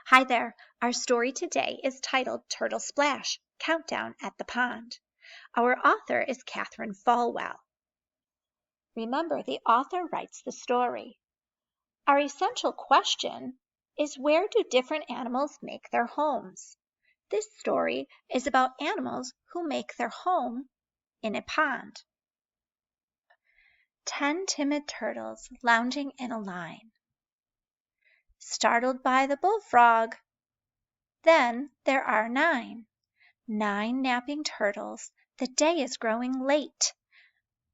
Hi there. Our story today is titled Turtle Splash, Countdown at the Pond. Our author is Catherine Falwell. Remember, the author writes the story. Our essential question is, where do different animals make their homes? This story is about animals who make their home in a pond. 10 timid turtles lounging in a line. Startled by the bullfrog. Then there are 9 napping turtles. The day is growing late.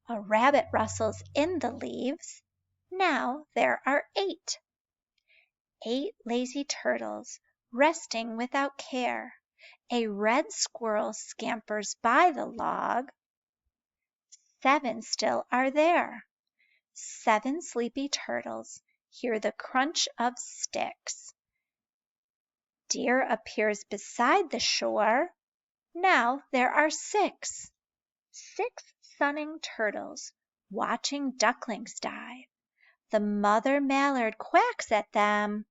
A rabbit rustles in the leaves. Now there are 8. 8 lazy turtles resting without care. A red squirrel scampers by the log. 7 still are there. 7 sleepy turtles hear the crunch of sticks. Deer appears beside the shore. Now there are 6. 6 sunning turtles watching ducklings dive. The mother mallard quacks at them.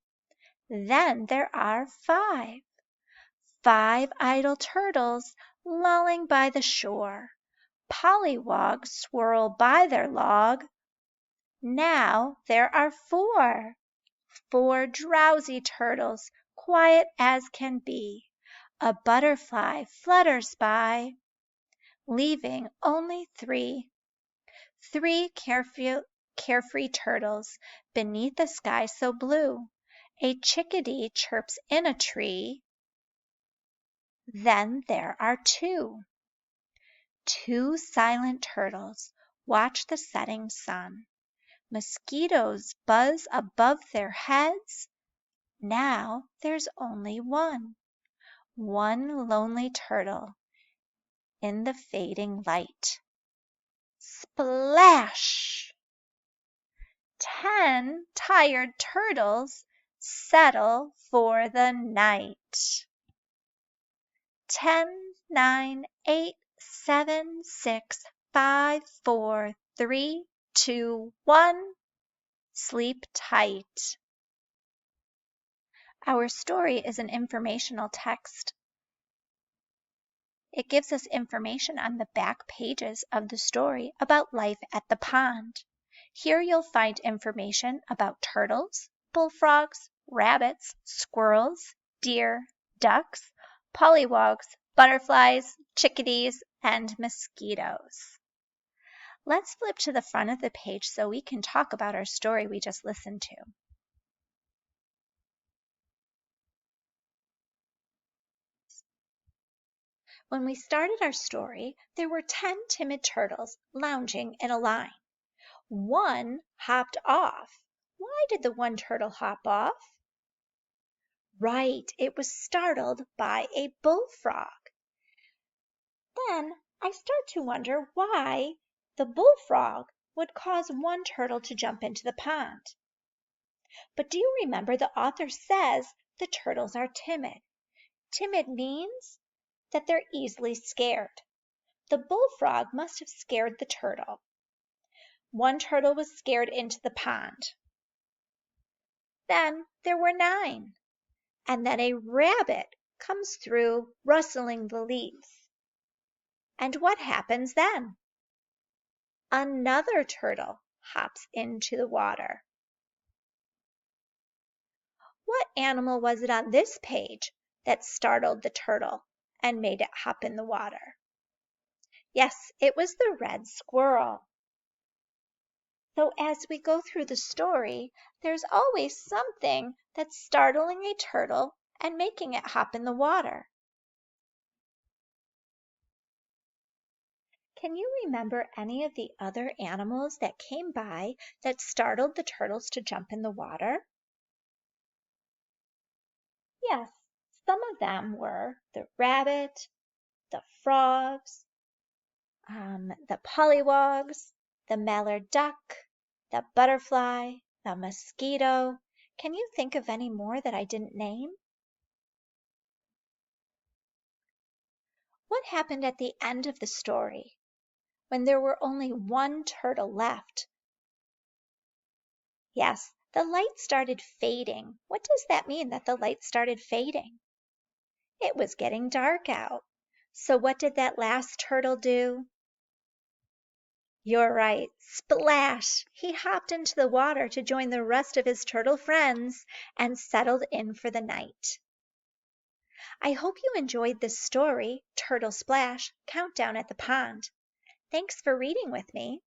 Then there are 5. 5 idle turtles lolling by the shore. Pollywogs swirl by their log. Now there are 4. 4 drowsy turtles, quiet as can be. A butterfly flutters by, leaving only 3. 3 carefree turtles beneath a sky so blue. A chickadee chirps in a tree. Then there are 2. 2 silent turtles watch the setting sun. Mosquitoes buzz above their heads. Now there's only 1. 1 lonely turtle in the fading light. Splash! 10 tired turtles settle for the night. 10, 9, 8, 7, 6, 5, 4, 3, 2, 1. Sleep tight. Our story is an informational text. It gives us information on the back pages of the story about life at the pond. Here you'll find information about turtles, bullfrogs, rabbits, squirrels, deer, ducks, pollywogs, butterflies, chickadees, and mosquitoes. Let's flip to the front of the page so we can talk about our story we just listened to. When we started our story, there were 10 timid turtles lounging in a line. 1 hopped off. Why did the one turtle hop off? Right, it was startled by a bullfrog. Then I start to wonder why the bullfrog would cause one turtle to jump into the pond. But do you remember the author says the turtles are timid? Timid means that they're easily scared. The bullfrog must have scared the turtle. One turtle was scared into the pond. Then there were 9. And then a rabbit comes through rustling the leaves. And what happens then? Another turtle hops into the water. What animal was it on this page that startled the turtle and made it hop in the water? Yes, it was the red squirrel. So as we go through the story, there's always something that's startling a turtle and making it hop in the water. Can you remember any of the other animals that came by that startled the turtles to jump in the water? Yes, some of them were the rabbit, the frogs, the pollywogs, the mallard duck, the butterfly, the mosquito. Can you think of any more that I didn't name? What happened at the end of the story when there were only 1 turtle left? Yes, The light started fading. What does that mean, that the light started fading? It was getting dark out. So what did that last turtle do? You're right. Splash! He hopped into the water to join the rest of his turtle friends and settled in for the night. I hope you enjoyed this story, Turtle Splash, Countdown at the Pond. Thanks for reading with me.